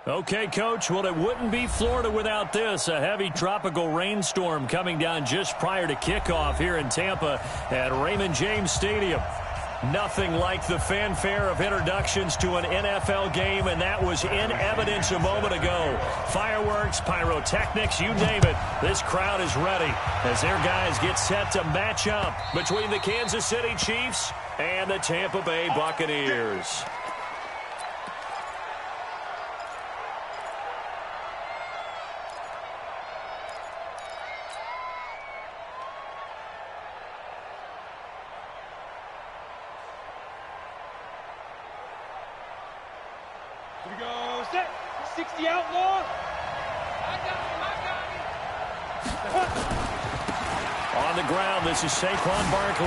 Okay, Coach, well, it wouldn't be Florida without this. A heavy tropical rainstorm coming down just prior to kickoff here in Tampa at Raymond James Stadium. Nothing like the fanfare of introductions to an NFL game, and that was in evidence a moment ago. Fireworks, pyrotechnics, you name it. This crowd is ready as their guys get set to match up between the Kansas City Chiefs and the Tampa Bay Buccaneers. Here we go, set, 60 outlaw. On the ground, this is Saquon Barkley.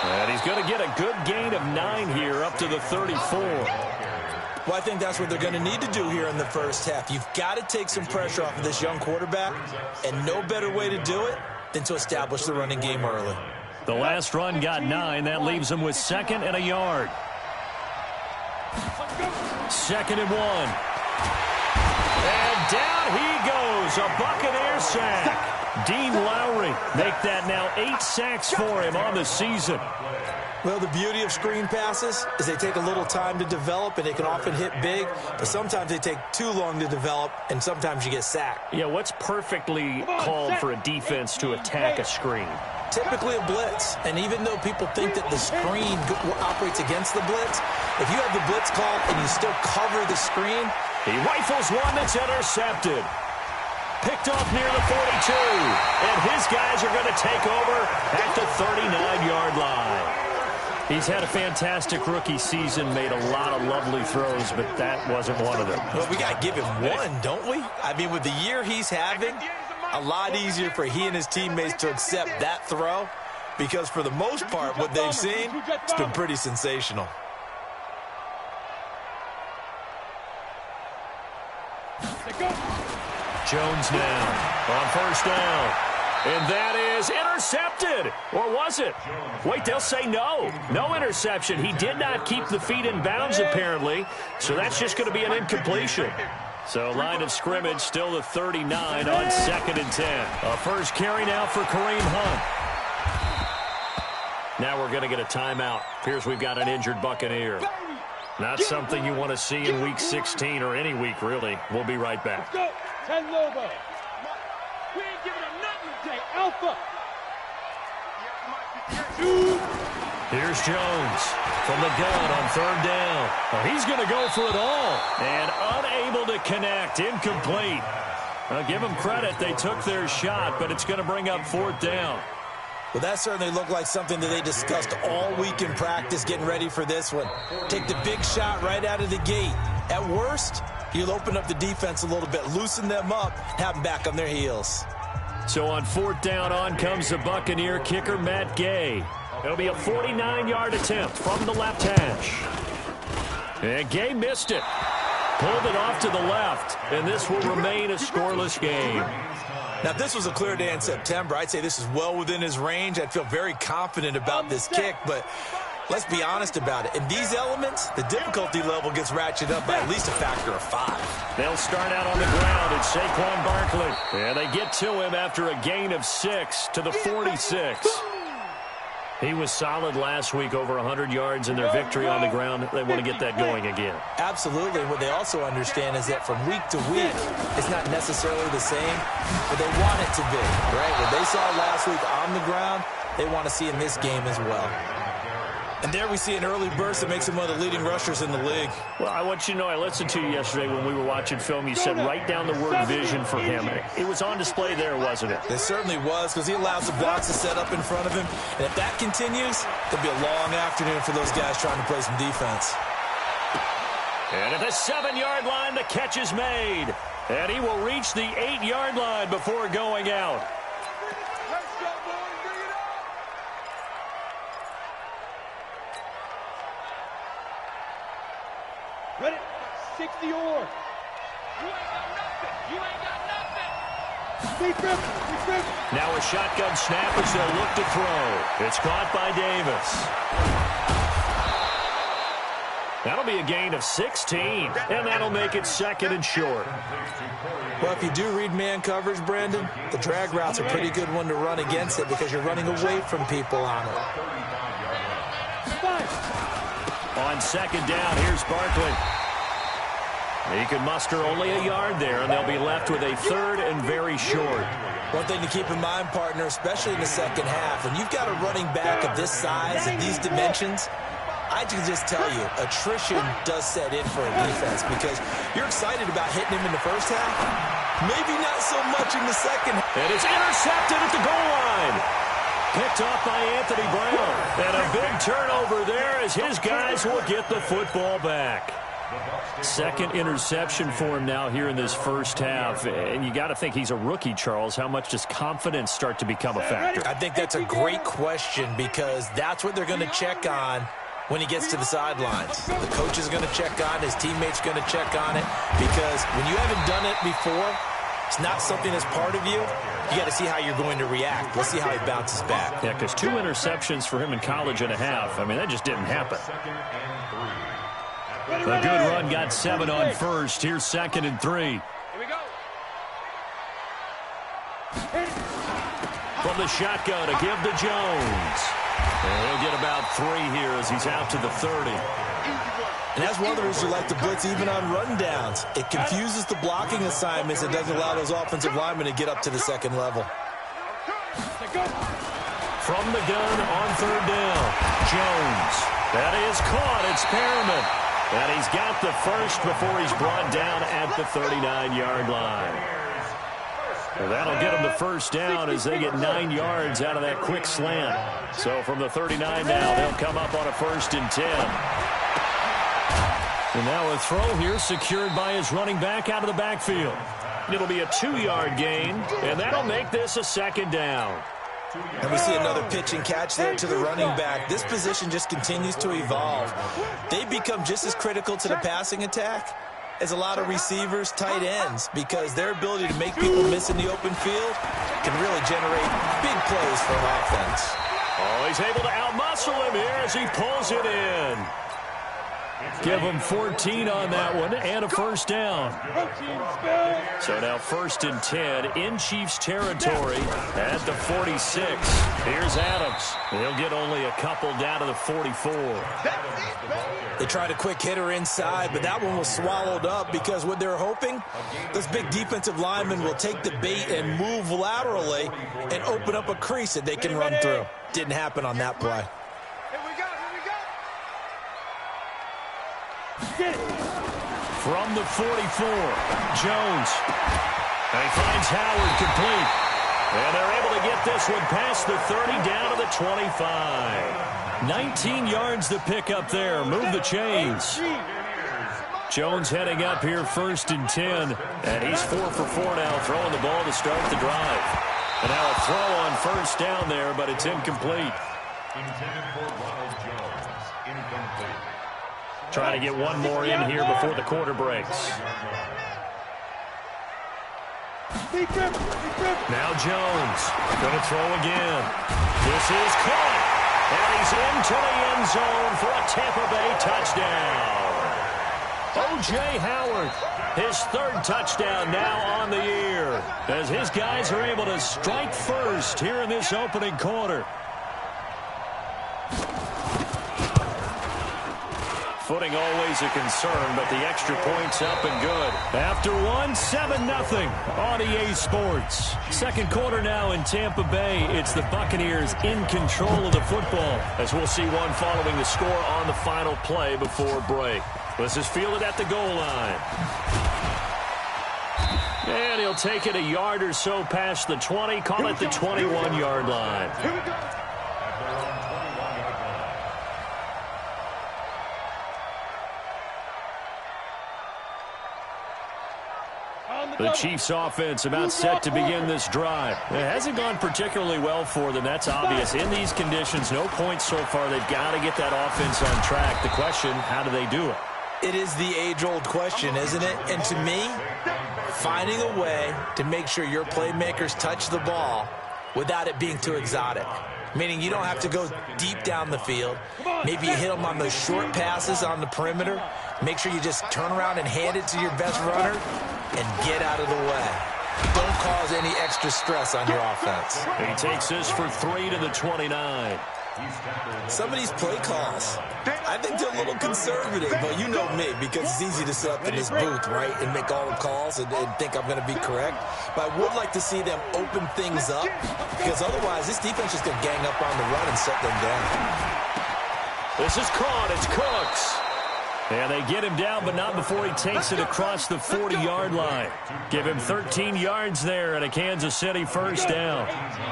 And he's going to get a good gain of 9 here up to the 34. Well, I think that's what they're going to need to do here in the first half. You've got to take some pressure off of this young quarterback, and no better way to do it than to establish the running game early. The last run got 9. That leaves him with 2nd and a yard. 2nd and 1. And down he goes. A Buccaneer sack. Dean Lowry make that now 8 sacks for him on the season. Well, the beauty of screen passes is they take a little time to develop, and they can often hit big, but sometimes they take too long to develop, and sometimes you get sacked. Yeah, what's perfectly called for a defense to attack a screen? Typically a blitz, and even though people think that the screen operates against the blitz, if you have the blitz called and you still cover the screen, he rifles one that's intercepted. Picked off near the 42, and his guys are going to take over at the 39-yard line. He's had a fantastic rookie season, made a lot of lovely throws, but that wasn't one of them. Well, we got to give him one, don't we? I mean, with the year he's having, a lot easier for he and his teammates to accept that throw, because for the most part, what they've seen, it's been pretty sensational. Jones now on first down. And that is intercepted. Or was it? Wait, they'll say no. No interception. He did not keep the feet in bounds, apparently. So that's just going to be an incompletion. So line of scrimmage still the 39 on 2nd and 10. A first carry now for Kareem Hunt. Now we're going to get a timeout. Appears we've got an injured Buccaneer. Not something you want to see in Week 16 or any week, really. We'll be right back. Let's go. 10 Lobo. We ain't giving him nothing today. Alpha. Here's Jones from the gun on 3rd down. Oh, he's going to go for it all. And unable to connect. Incomplete. Give them credit. They took their shot, but it's going to bring up 4th down. Well, that certainly looked like something that they discussed all week in practice, getting ready for this one. Take the big shot right out of the gate. At worst, you'll open up the defense a little bit, loosen them up, have them back on their heels. So on 4th down, on comes the Buccaneer kicker, Matt Gay. It'll be a 49-yard attempt from the left hash. And Gay missed it. Pulled it off to the left, and this will remain a scoreless game. Now, if this was a clear day in September, I'd say this is well within his range. I'd feel very confident about this kick, but let's be honest about it. In these elements, the difficulty level gets ratcheted up by at least a factor of 5. They'll start out on the ground. It's Saquon Barkley. And they get to him after a gain of 6 to the 46. He was solid last week, over 100 yards in their victory on the ground. They want to get that going again. Absolutely. What they also understand is that from week to week, it's not necessarily the same, but they want it to be, right? What they saw last week on the ground, they want to see in this game as well. And there we see an early burst that makes him one of the leading rushers in the league. Well, I want you to know, I listened to you yesterday when we were watching film. You said write down the word vision for him. It was on display there, wasn't it? It certainly was, because he allows the blocks to set up in front of him. And if that continues, it'll be a long afternoon for those guys trying to play some defense. And at the 7-yard line, the catch is made. And he will reach the 8-yard line before going out. Ready? 60 or. You ain't got nothing. You ain't got nothing. Now a shotgun snap as they'll look to throw. It's caught by Davis. That'll be a gain of 16, and that'll make it 2nd and short. Well, if you do read man coverage, Brandon, the drag route's a pretty good one to run against it because you're running away from people on it. On 2nd down, here's Barkley. He can muster only a yard there, and they'll be left with a 3rd and very short. One thing to keep in mind, partner, especially in the second half, when you've got a running back of this size and these dimensions, I can just tell you, attrition does set in for a defense because you're excited about hitting him in the first half. Maybe not so much in the second. And it's intercepted at the goal line. Picked off by Anthony Brown. And a big turnover there as his guys will get the football back. 2nd interception for him now here in this first half. And you got to think he's a rookie, Charles. How much does confidence start to become a factor? I think that's a great question because that's what they're going to check on when he gets to the sidelines. The coach is going to check on it. His teammates going to check on it because when you haven't done it before, it's not something that's part of you. You got to see how you're going to react. Let's see how he bounces back. Yeah, because 2 interceptions for him in college and a half. I mean, that just didn't happen. A good run got 7 on 1st. Here's 2nd and 3. Here we go. From the shotgun, a give to Jones. And he'll get about 3 here as he's out to the 30. And that's one of the reasons you like to blitz even on rundowns. It confuses the blocking assignments and doesn't allow those offensive linemen to get up to the 2nd level. From the gun on 3rd down, Jones. That is caught. It's Perriman. And he's got the 1st before he's brought down at the 39-yard line. Well, that'll get them the 1st down as they get 9 yards out of that quick slant. So from the 39 now, they'll come up on a 1st and 10. And now a throw here secured by his running back out of the backfield. It'll be a 2-yard gain, and that'll make this a 2nd down. And we see another pitch and catch there to the running back. This position just continues to evolve. They become just as critical to the passing attack as a lot of receivers, tight ends, because their ability to make people miss in the open field can really generate big plays for an offense. Oh, he's able to outmuscle him here as he pulls it in. Give him 14 on that one and a 1st down. So now 1st and 10 in Chiefs territory at the 46. Here's Adams. He'll get only a couple down to the 44. They tried a quick hitter inside, but that one was swallowed up because what they're hoping, those big defensive linemen will take the bait and move laterally and open up a crease that they can run through. Didn't happen on that play. From the 44, Jones. And he finds Howard complete. And they're able to get this one past the 30 down to the 25. 19 yards to pick up there. Move the chains. Jones heading up here 1st and 10. And he's 4 for 4 now, throwing the ball to start the drive. And now a throw on 1st down there, but it's incomplete. Trying to get one more in here before the quarter breaks. Now Jones going to throw again. This is caught. And he's into the end zone for a Tampa Bay touchdown. O.J. Howard, his 3rd touchdown now on the year as his guys are able to strike first here in this opening quarter. Footing always a concern, but the extra point's up and good. After one, 7-0 on EA Sports. 2nd quarter now in Tampa Bay. It's the Buccaneers in control of the football, as we'll see one following the score on the final play before break. This is fielded at the goal line. And he'll take it a yard or so past the 20, call it the 21-yard line. The Chiefs offense about set to begin this drive. It hasn't gone particularly well for them. That's obvious. In these conditions, no points so far. They've got to get that offense on track. The question, how do they do it? It is the age-old question, isn't it? And to me, finding a way to make sure your playmakers touch the ball without it being too exotic. meaning you don't have to go deep down the field. Maybe you hit them on those short passes on the perimeter. Make sure you just turn around and hand it to your best runner and get out of the way. Don't cause any extra stress on your offense. He takes this for 3 to the 29. Some of these play calls, I think they're a little conservative, but you know me, because it's easy to sit up in this booth, right, and make all the calls and think I'm going to be correct. But I would like to see them open things up, because otherwise this defense is going to gang up on the run and shut them down. This is caught. It's Cooks. And they get him down, but not before he takes it across the 40-yard line. Give him 13 yards there and a Kansas City first down.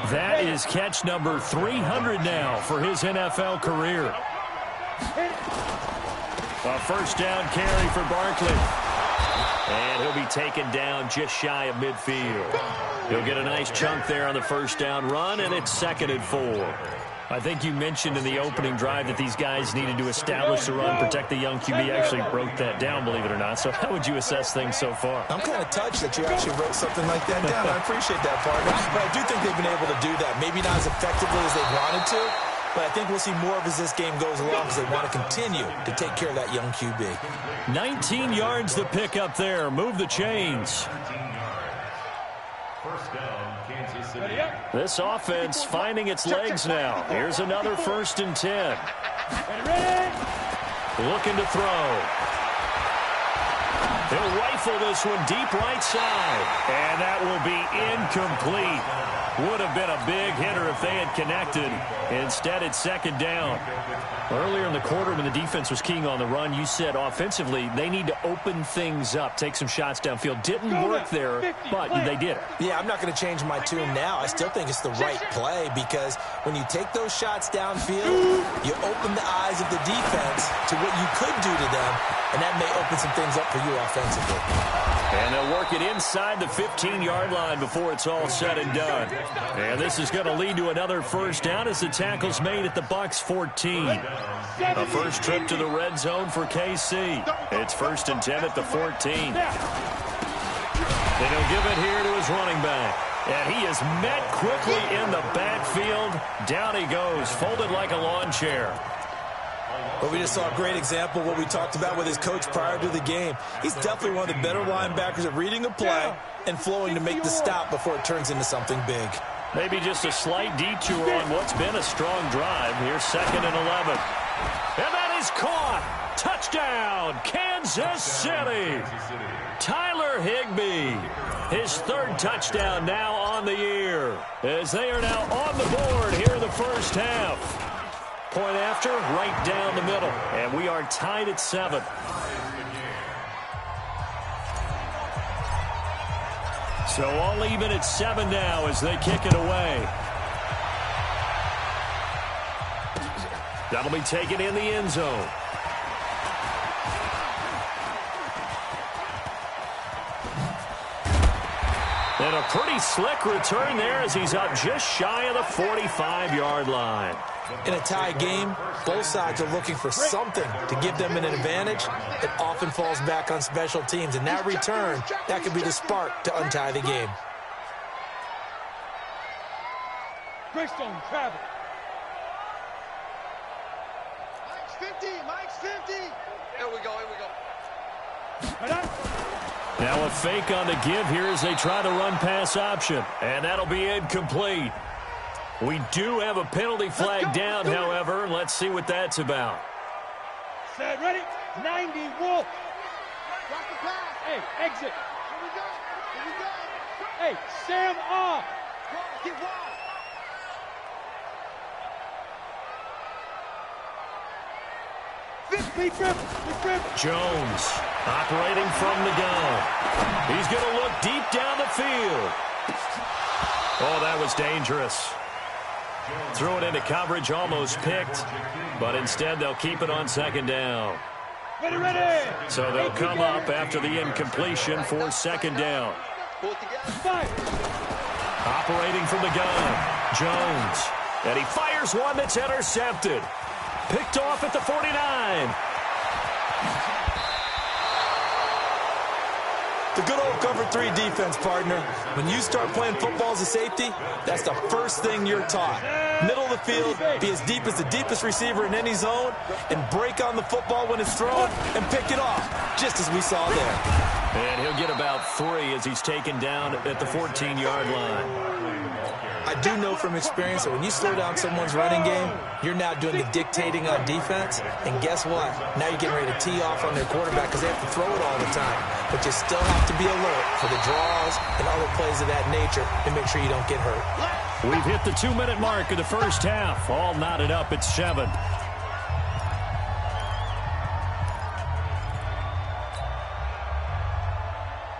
That is catch number 300 now for his NFL career. A first down carry for Barkley. And he'll be taken down just shy of midfield. He'll get a nice chunk there on the first down run, and it's 2nd and 4. I think you mentioned in the opening drive that these guys needed to establish the run, protect the young QB. Actually broke that down, believe it or not. So how would you assess things so far? I'm kind of touched that you actually wrote something like that down. I appreciate that, partner. But I do think they've been able to do that. Maybe not as effectively as they wanted to, but I think we'll see more of as this game goes along because they want to continue to take care of that young QB. 19 yards to pick up there. Move the chains. First down, Kansas City. This offense finding its legs now. Here's another 1st and 10. Looking to throw. He'll rifle this one deep right side. And that will be incomplete. Would have been a big hitter if they had connected. Instead, it's 2nd down. Earlier in the quarter when the defense was keying on the run, you said offensively they need to open things up, take some shots downfield. Didn't work there, but they did it. Yeah, I'm not going to change my tune now. I still think it's the right play because when you take those shots downfield, you open the eyes of the defense to what you could do to them, and that may open some things up for you offensively. And they'll work it inside the 15-yard line before it's all said and done. And this is going to lead to another first down as the tackle's made at the Bucs 14. A first trip to the red zone for KC. It's 1st and 10 at the 14. And he'll give it here to his running back. And he is met quickly in the backfield. Down he goes, folded like a lawn chair. But we just saw a great example of what we talked about with his coach prior to the game. He's definitely one of the better linebackers at reading a play and flowing to make the stop before it turns into something big. Maybe just a slight detour on what's been a strong drive. Here's 2nd and 11. And that is caught. Touchdown, Kansas City. Tyler Higbee. His 3rd touchdown now on the year. As they are now on the board here in the first half. Point after, right down the middle. And we are tied at 7. So all even at 7 now as they kick it away. That'll be taken in the end zone. And a pretty slick return there as he's up just shy of the 45-yard line. In a tie game, both sides are looking for something to give them an advantage. It often falls back on special teams. And that return, that could be the spark to untie the game. Greystone travel. Mike's 50. Here we go. Now a fake on the give here as they try the run-pass option. And that'll be incomplete. We do have a penalty flag down, however. Let's see what that's about. Set, ready? 90, Wolf. Drop the pass. Hey, exit. Here we go. Hey, Sam off. Get wide. Big grip. Jones operating from the gun. He's going to look deep down the field. Oh, that was dangerous. Threw it into coverage, almost picked, but instead they'll keep it on 2nd down. Ready. So they'll come up after the incompletion for 2nd down. Operating from the gun, Jones. And he fires one that's intercepted. Picked off at the 49. The good old cover 3 defense, partner. When you start playing football as a safety, that's the first thing you're taught. Middle of the field, be as deep as the deepest receiver in any zone, and break on the football when it's thrown and pick it off, just as we saw there. And he'll get about 3 as he's taken down at the 14-yard line. I do know from experience that when you slow down someone's running game, you're now doing the dictating on defense. And guess what? Now you're getting ready to tee off on their quarterback because they have to throw it all the time. But you still have to be alert for the draws and other plays of that nature to make sure you don't get hurt. We've hit the 2-minute mark of the first half. All knotted up at 7.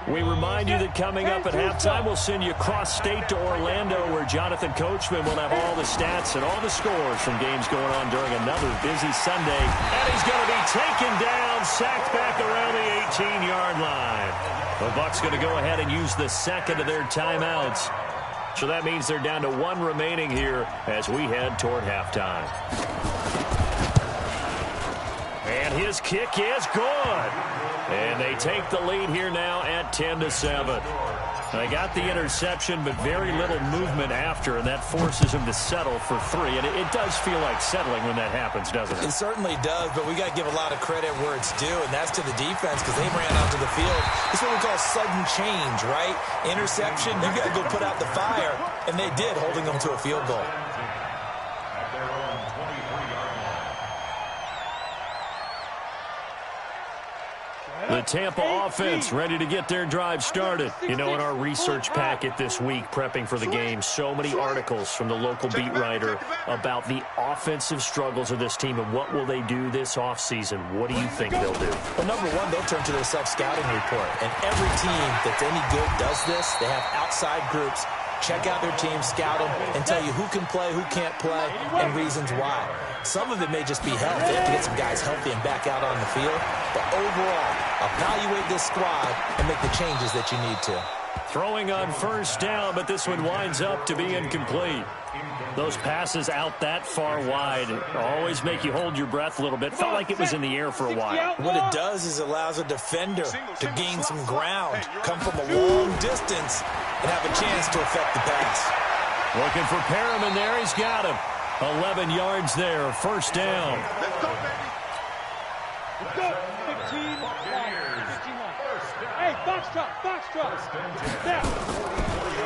We remind you that coming up at halftime, we'll send you cross-state to Orlando, where Jonathan Coachman will have all the stats and all the scores from games going on during another busy Sunday. And he's going to be taken down, sacked back around the 18-yard line. The Bucs going to go ahead and use the second of their timeouts. So that means they're down to 1 remaining here as we head toward halftime. And his kick is good. And they take the lead here now at 10-7. They got the interception, but very little movement after, and that forces him to settle for 3. And it does feel like settling when that happens, doesn't it? It certainly does, but we got to give a lot of credit where it's due, and that's to the defense because they ran onto the field. It's what we call sudden change, right? Interception, you got to go put out the fire, and they did, holding them to a field goal. The Tampa offense ready to get their drive started. You know, in our research packet this week, prepping for the game, so many articles from the local beat writer about the offensive struggles of this team and what will they do this offseason. What do you think they'll do? Well, number one, they'll turn to their self-scouting report. And every team that's any good does this. They have outside groups. Check out their team, scout them, and tell you who can play, who can't play, and reasons why. Some of it may just be health. They have to get some guys healthy and back out on the field. But overall, evaluate this squad and make the changes that you need to. Throwing on first down, but this one winds up to be incomplete. Those passes out that far wide always make you hold your breath a little bit. Felt like it was in the air for a while. What it does is it allows a defender to gain some ground, come from a long distance, and have a chance to affect the pass. Looking for Perriman there. He's got him. 11 yards there. First down. Let's go, baby. Let's go. 15 Hey, box truck. Now.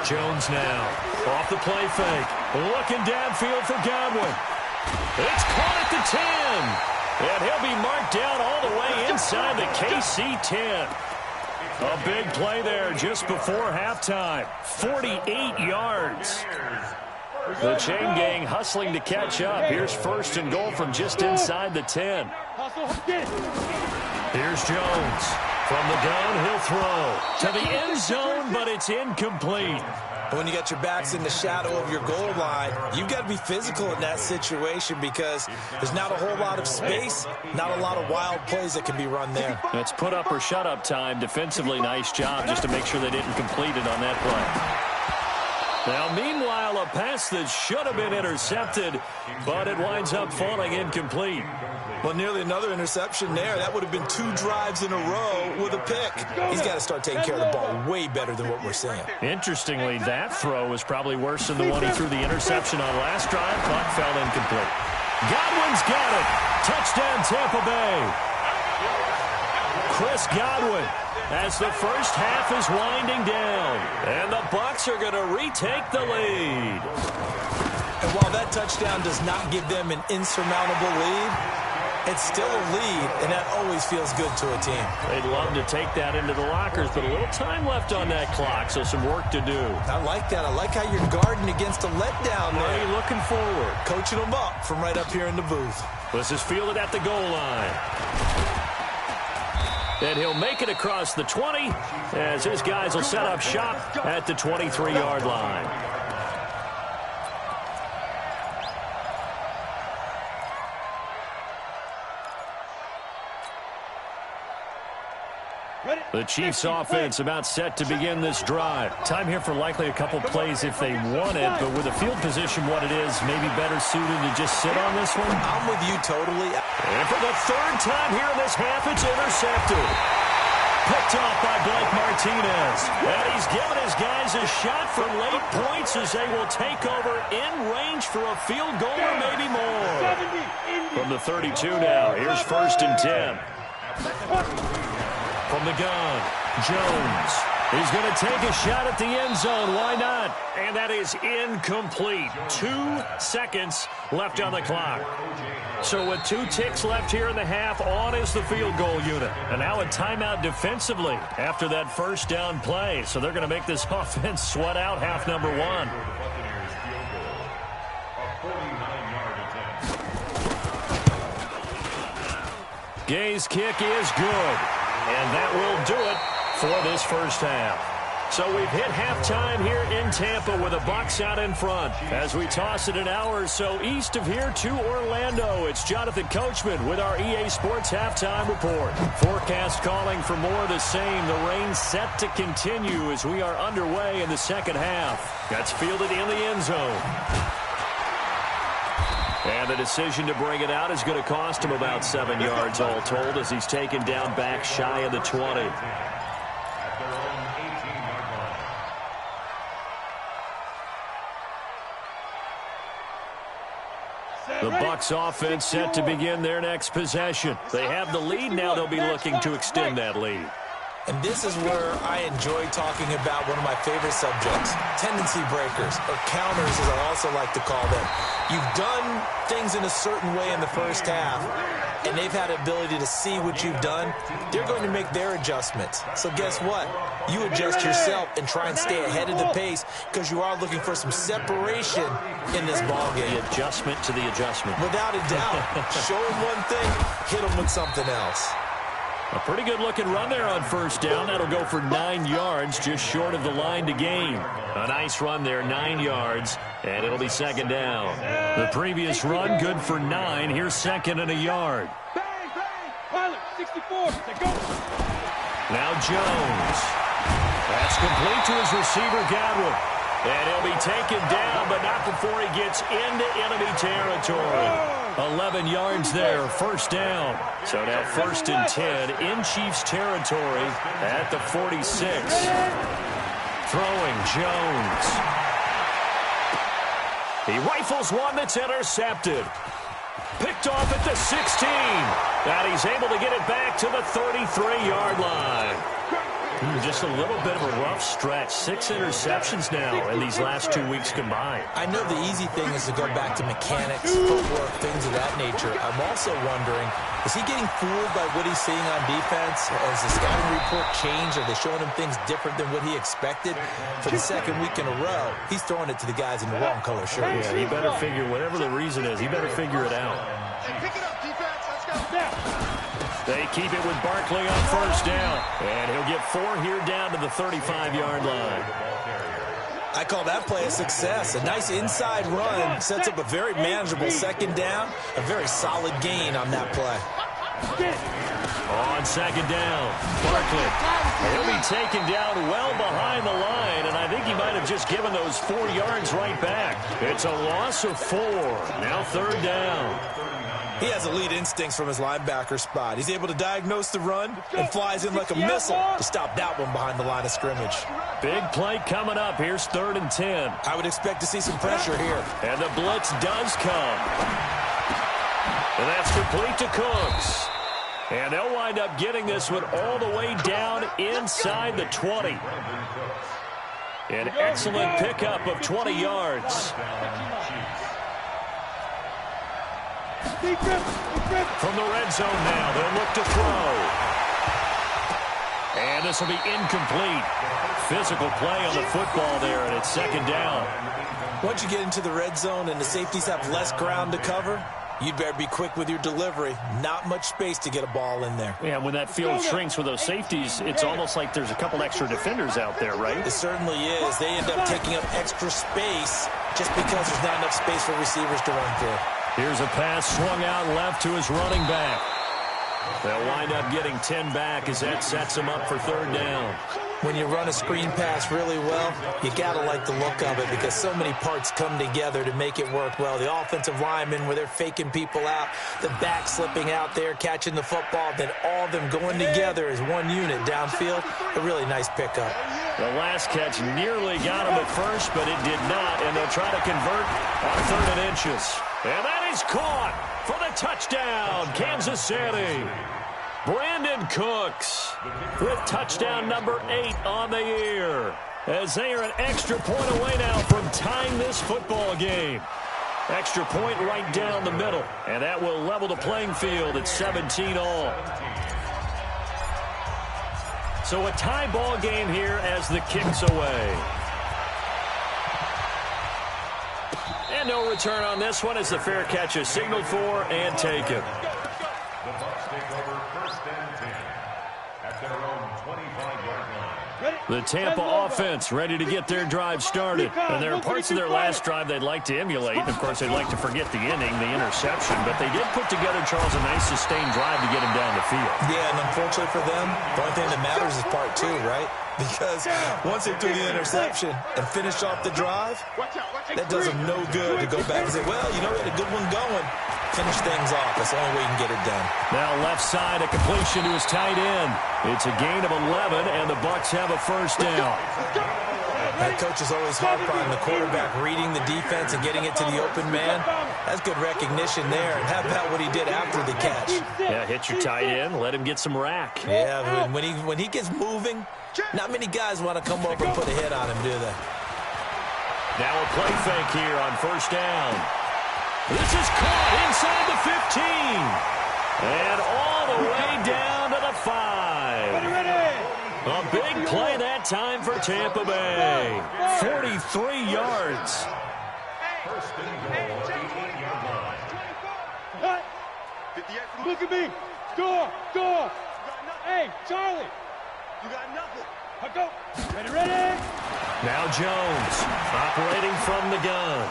Jones now. Off the play fake. Looking downfield for Godwin. It's caught at the 10. And he'll be marked down all the way inside the KC 10. A big play there just before halftime. 48 yards. The chain gang hustling to catch up. Here's first and goal from just inside the 10. Here's Jones. From the gun, he'll throw to the end zone, but it's incomplete. When you got your backs in the shadow of your goal line, you've got to be physical in that situation because there's not a whole lot of space, not a lot of wild plays that can be run there. It's put up or shut up time. Defensively, nice job just to make sure they didn't complete it on that play. Now, meanwhile, a pass that should have been intercepted, but it winds up falling incomplete. Well, nearly another interception there. That would have been 2 drives in a row with a pick. He's got to start taking care of the ball way better than what we're seeing. Interestingly, that throw was probably worse than the one he threw the interception on last drive, but fell incomplete. Godwin's got it. Touchdown, Tampa Bay. Chris Godwin as the first half is winding down. And the Bucs are going to retake the lead. And while that touchdown does not give them an insurmountable lead, it's still a lead, and that always feels good to a team. They'd love to take that into the lockers, but a little time left on that clock, so some work to do. I like that. I like how you're guarding against a letdown there. Already looking forward. Coaching them up from right up here in the booth. This is fielded at the goal line. And he'll make it across the 20 as his guys will set up shop at the 23-yard line. The Chiefs offense about set to begin this drive. Time here for likely a couple plays if they want it, but with the field position what it is, maybe better suited to just sit on this one. I'm with you totally. And for the third time here in this half, it's intercepted. Picked off by Blake Martinez. And he's given his guys a shot for late points as they will take over in range for a field goal or maybe more. From the 32 now, here's 1st and 10. From the gun, Jones. He's going to take a shot at the end zone. Why not? And that is incomplete. 2 seconds left on the clock. So with 2 ticks left here in the half, on is the field goal unit. And now a timeout defensively after that first down play. So they're going to make this offense sweat out half number 1. Gay's kick is good. And that will do it for this first half. So we've hit halftime here in Tampa with the Bucs out in front. As we toss it an hour or so east of here to Orlando, it's Jonathan Coachman with our EA Sports Halftime Report. Forecast calling for more of the same. The rain set to continue as we are underway in the second half. That's fielded in the end zone. And the decision to bring it out is going to cost him about 7 yards all told as he's taken down back shy of the 20. The Bucs offense set to begin their next possession. They have the lead. Now they'll be looking to extend that lead. And this is where I enjoy talking about one of my favorite subjects, tendency breakers, or counters as I also like to call them. You've done things in a certain way in the first half, and they've had the ability to see what you've done. They're going to make their adjustments. So guess what? You adjust yourself and try and stay ahead of the pace because you are looking for some separation in this ballgame. The adjustment to the adjustment. Without a doubt. Show them one thing, hit them with something else. A pretty good-looking run there on first down. That'll go for 9 yards, just short of the line to gain. A nice run there, 9 yards, and it'll be second down. The previous run, good for 9. Here's 2nd and a yard. Bang, bang. Pilot, 64. Go. Now Jones. That's complete to his receiver, Godwin. And he'll be taken down, but not before he gets into enemy territory. 11 yards there, first down. So now 1st and 10 in Chiefs territory at the 46. Throwing Jones. He rifles one that's intercepted. Picked off at the 16. And he's able to get it back to the 33-yard line. Just a little bit of a rough stretch. 6 interceptions now in these last 2 weeks combined. I know the easy thing is to go back to mechanics, footwork, things of that nature. I'm also wondering, is he getting fooled by what he's seeing on defense? Has the scouting report changed? Are they showing him things different than what he expected? For the second week in a row, he's throwing it to the guys in the wrong color shirts. Yeah, he better figure, whatever the reason is, he better figure it out. Pick it up, defense. Let's go. They keep it with Barkley on first down. And he'll get 4 here down to the 35-yard line. I call that play a success. A nice inside run sets up a very manageable second down. A very solid gain on that play. On second down, Barkley. He'll be taken down well behind the line, and I think he might have just given those 4 yards right back. It's a loss of 4. Now 3rd down. He has elite instincts from his linebacker spot. He's able to diagnose the run and flies in like a missile to stop that one behind the line of scrimmage. Big play coming up. Here's 3rd and 10. I would expect to see some pressure here. And the blitz does come. And that's complete to Cooks. And they'll wind up getting this one all the way down inside the 20. An excellent pickup of 20 yards. From the red zone now, they'll look to throw. And this will be incomplete. Physical play on the football there, and it's 2nd down. Once you get into the red zone and the safeties have less ground to cover, you'd better be quick with your delivery. Not much space to get a ball in there. Yeah, when that field shrinks with those safeties, it's almost like there's a couple extra defenders out there, right? It certainly is. They end up taking up extra space just because there's not enough space for receivers to run through. Here's a pass swung out left to his running back. They'll wind up getting 10 back as that sets him up for 3rd down. When you run a screen pass really well, you got to like the look of it because so many parts come together to make it work well. The offensive linemen, where they're faking people out, the back slipping out there, catching the football, then all of them going together as one unit downfield. A really nice pickup. The last catch nearly got him at first, but it did not, and they'll try to convert on 3rd and inches. And that is caught for the touchdown, Kansas City. Brandon Cooks with touchdown number 8 on the year, as they are an extra point away now from tying this football game. Extra point right down the middle, and that will level the playing field at 17 all. So a tie ball game here as the kick's away. And no return on this one as the fair catch is signaled for and taken. The Tampa offense ready to get their drive started. And there are parts of their last drive they'd like to emulate. And, of course, they'd like to forget the inning, the interception. But they did put together, Charles, a nice sustained drive to get him down the field. Yeah, and unfortunately for them, the only thing that matters is part 2, right? Because once they threw the interception and finished off the drive, that does them no good to go back and say, well, you know, we had a good one going. Finish things off. That's the only way you can get it done. Now left side, a completion to his tight end. It's a gain of 11, and the Bucs have a first down. That coach is always harp on the quarterback reading the defense and getting it to the open man. That's good recognition there. And how about what he did after the catch? Yeah, hit your tight end, let him get some rack. Yeah, when he gets moving, not many guys want to come over and put a hit on him, do they? Now a play fake here on first down. This is caught inside the 15. And all the way down to the 5. A big play that time for Tampa Bay. 43 yards. Look at me. Door. Hey, Charlie. You got nothing. I go. Ready. Now Jones operating from the gun.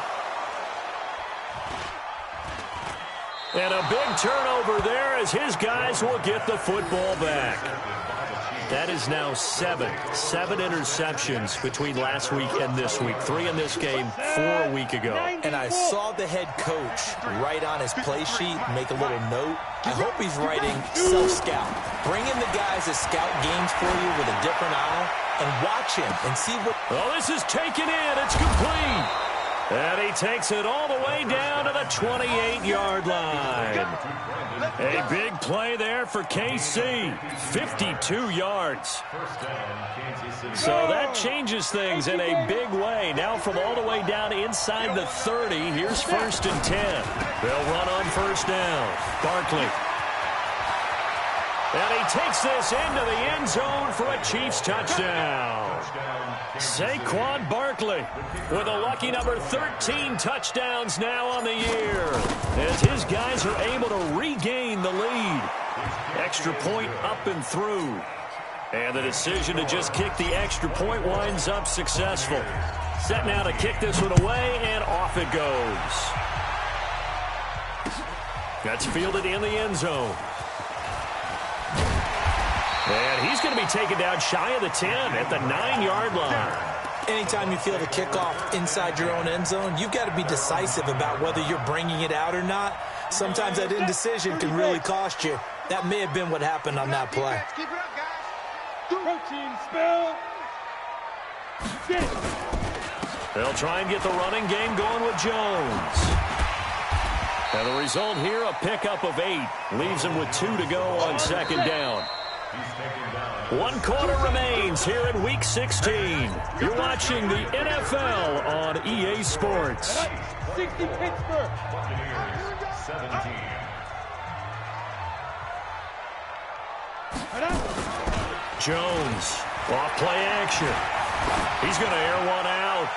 And a big turnover there as his guys will get the football back. That is now 7 interceptions between last week and this week. 3 in this game, 4 a week ago. And I saw the head coach write on his play sheet, make a little note. I hope he's writing self-scout. Bring in the guys that scout games for you with a different eye and watch him and see what... Oh, this is taken in. It's complete. And he takes it all the way down to the 28-yard line. A big play there for KC. 52 yards. So that changes things in a big way. Now from all the way down inside the 30, here's 1st and 10. They'll run on first down. Barkley. And he takes this into the end zone for a Chiefs touchdown. Saquon Barkley with a lucky number 13 touchdowns now on the year as his guys are able to regain the lead. Extra point up and through. And the decision to just kick the extra point winds up successful. Set now to kick this one away, and off it goes. That's fielded in the end zone. And he's going to be taken down shy of the 10 at the 9-yard line. Anytime you field a kickoff inside your own end zone, you've got to be decisive about whether you're bringing it out or not. Sometimes that indecision can really cost you. That may have been what happened on that play. Keep it up, guys. Protein spill. They'll try and get the running game going with Jones. And the result here, a pickup of 8. Leaves him with 2 to go on second down. 1 quarter remains here in Week 16. You're watching the NFL on EA Sports. 60 Pittsburgh. 17. Jones, off play action. He's going to air one out.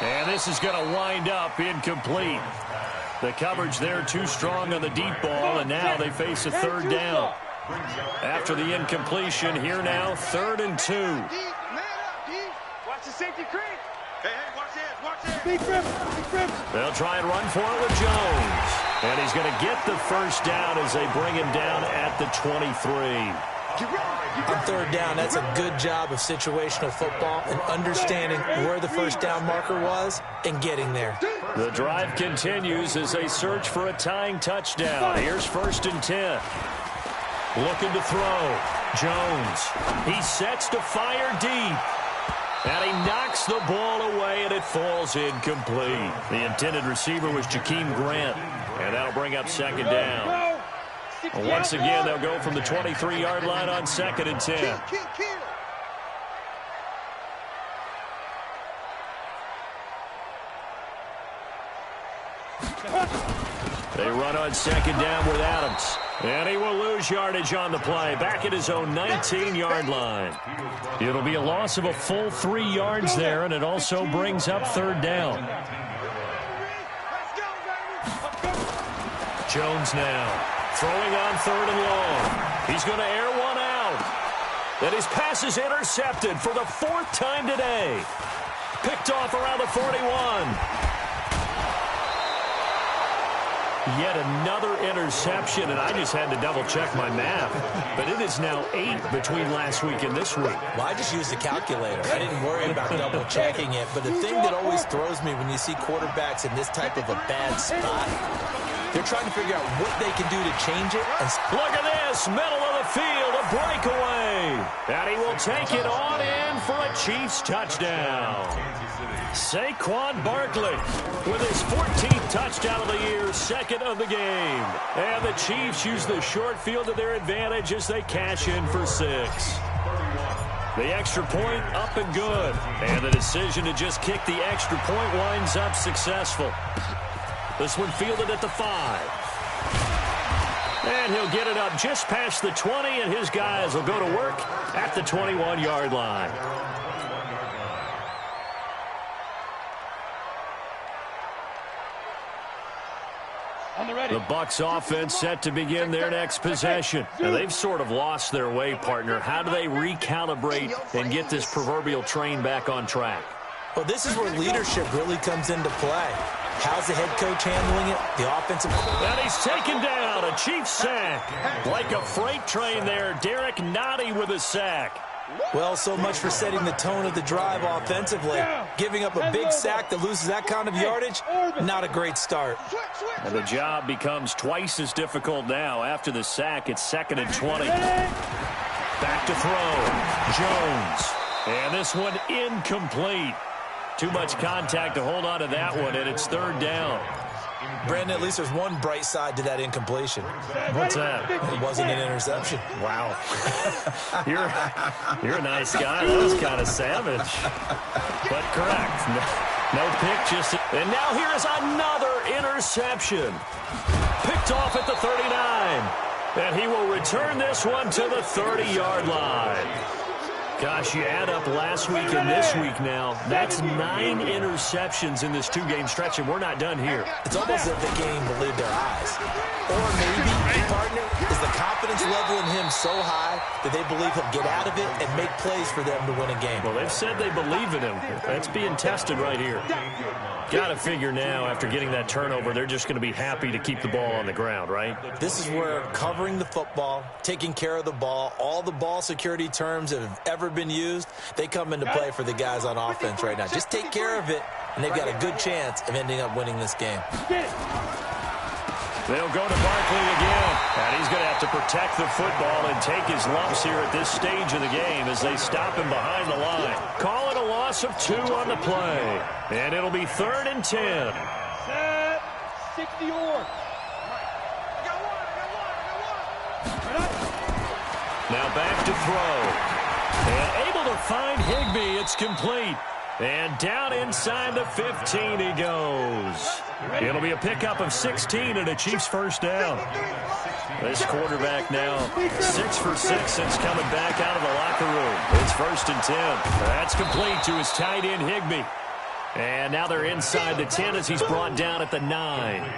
And this is going to wind up incomplete. The coverage there too strong on the deep ball, and now they face a third down. After the incompletion, here now, 3rd and 2. Watch the safety creep. Hey, watch this. Big rip. They'll try and run for it with Jones. And he's going to get the first down as they bring him down at the 23. On third down, that's a good job of situational football and understanding where the first down marker was and getting there. The drive continues as they search for a tying touchdown. Here's 1st and 10. Looking to throw. Jones. He sets to fire deep. And he knocks the ball away, and it falls incomplete. The intended receiver was Jakeem Grant. And that'll bring up 2nd down. Once again, they'll go from the 23-yard line on 2nd and 10. They run on 2nd down with Adams. And he will lose yardage on the play. Back at his own 19-yard line. It'll be a loss of a full 3 yards there, and it also brings up 3rd down. Jones now. Throwing on 3rd and long. He's going to air one out. And his pass is intercepted for the 4th time today. Picked off around the 41. Yet another interception, and I just had to double-check my math. But it is now 8 between last week and this week. Well, I just used the calculator. I didn't worry about double-checking it. But the thing that always throws me when you see quarterbacks in this type of a bad spot, they're trying to figure out what they can do to change it. And look at this, middle of the field, a breakaway. And he will take it on in for a Chiefs touchdown. Saquon Barkley with his 14th touchdown of the year, 2nd of the game. And the Chiefs use the short field to their advantage as they cash in for 6. The extra point up and good. And the decision to just kick the extra point winds up successful. This one fielded at the 5. And he'll get it up just past the 20, and his guys will go to work at the 21-yard line. The Bucs offense set to begin their next possession. Now, they've sort of lost their way, partner. How do they recalibrate and get this proverbial train back on track? Well, this is where leadership really comes into play. How's the head coach handling it? The offensive... And he's taken down. A Chiefs sack. Like a freight train there. Derek Nottie with a sack. Well, so much for setting the tone of the drive offensively. Giving up a big sack that loses that kind of yardage, not a great start. And the job becomes twice as difficult now. After the sack, it's 2nd and 20. Back to throw. Jones. And this one incomplete. Too much contact to hold on to that one, and it's 3rd down. Brandon, at least there's one bright side to that incompletion. What's that? It wasn't an interception. Wow. You're a nice guy. That was kind of savage. But correct. No pick, just... And now here is another interception. Picked off at the 39. And he will return this one to the 30-yard line. Gosh, you add up last week and this week now. That's 9 interceptions in this 2-game stretch, and we're not done here. It's almost as if the game believed their eyes. Or maybe, partner, is the confidence level in him so high that they believe he'll get out of it and make plays for them to win a game. Well, they've said they believe in him. That's being tested right here. Got to figure now, after getting that turnover, they're just going to be happy to keep the ball on the ground, right? This is where covering the football, taking care of the ball, all the ball security terms that have ever been used, they come into play for the guys on offense right now. Just take care of it, and they've got a good chance of ending up winning this game. They'll go to Barkley again, and he's going to have to protect the football and take his lumps here at this stage of the game as they stop him behind the line. Call it a loss of 2 on the play, and it'll be 3rd and 10. Set, 60 or. Now back to throw, and able to find Higbee. It's complete. And down inside the 15 he goes. It'll be a pickup of 16 and a Chiefs first down. This quarterback now 6 for 6 since coming back out of the locker room. It's 1st and 10. That's complete to his tight end Higbee. And now they're inside the 10 as he's brought down at the 9.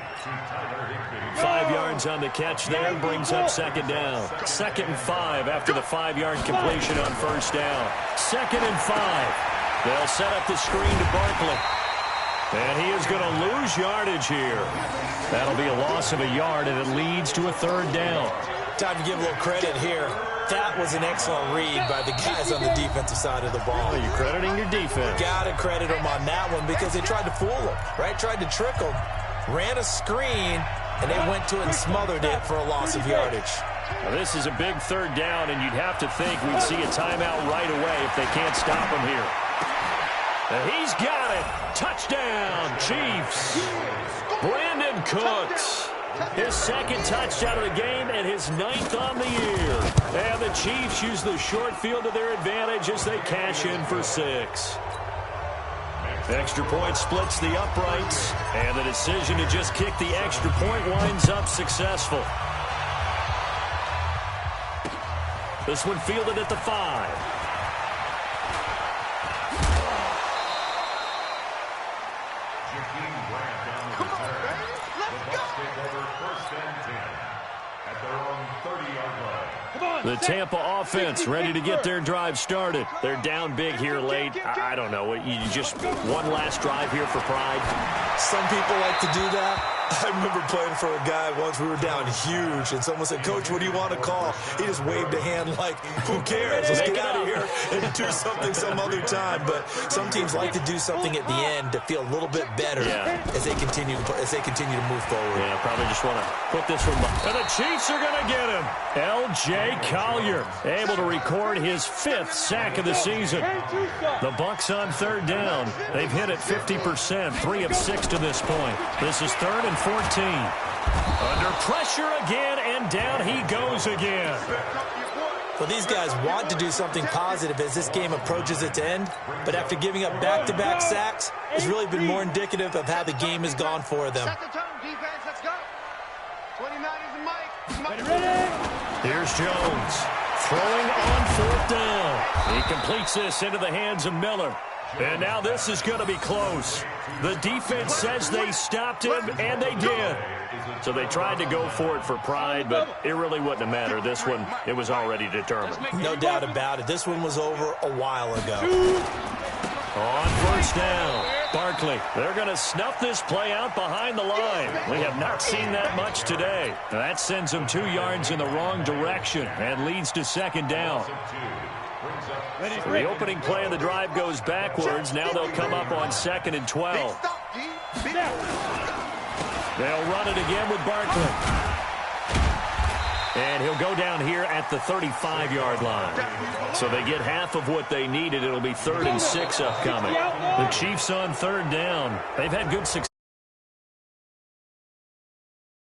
5 yards on the catch there, brings up 2nd down. 2nd and 5 after the 5-yard completion on 1st down. 2nd and 5. They'll set up the screen to Barkley. And he is going to lose yardage here. That'll be a loss of a yard, and it leads to a 3rd down. Time to give a little credit here. That was an excellent read by the guys on the defensive side of the ball. Well, you're crediting your defense. Got to credit them on that one because they tried to fool them, right? Tried to trick them, ran a screen, and they went to it and smothered it for a loss of yardage. Well, this is a big third down, and you'd have to think we'd see a timeout right away if they can't stop him here. And he's got it. Touchdown, Chiefs. Brandon Cooks. His second touchdown of the game and his 9th on the year. And the Chiefs use the short field to their advantage as they cash in for 6. Extra point splits the uprights, and the decision to just kick the extra point winds up successful. This one fielded at the 5. The Tampa offense ready to get their drive started. They're down big here late. I don't know. You just one last drive here for pride. Some people like to do that. I remember playing for a guy once. We were down huge, and someone said, "Coach, what do you want to call?" He just waved a hand like, "Who cares? Let's get out of here and do something some other time." But some teams like to do something at the end to feel a little bit better as they continue to move forward. Yeah, probably just want to put this one behind. And the Chiefs are going to get him. L.J. Collier able to record his 5th sack of the season. The Bucs on third down. They've hit it 50%, 3 of 6 to this point. This is 3rd and 14. Under pressure again, and down he goes again. Well, these guys want to do something positive as this game approaches its end, but after giving up back-to-back sacks, it's really been more indicative of how the game has gone for them. Set the tone, defense. Let's go. 29 is Mike. Ready? Here's Jones throwing on 4th down. He completes this into the hands of Miller. And now this is going to be close. The defense says they stopped him, and they did. So they tried to go for it for pride, but it really wouldn't have mattered. This one, it was already determined. No doubt about it. This one was over a while ago. On 1st down, Barkley. They're going to snuff this play out behind the line. We have not seen that much today. That sends them 2 yards in the wrong direction and leads to 2nd down. The opening play of the drive goes backwards. Now they'll come up on 2nd and 12. They'll run it again with Barkley. And he'll go down here at the 35-yard line. So they get half of what they needed. It'll be 3rd and 6 upcoming. The Chiefs on 3rd down. They've had good success.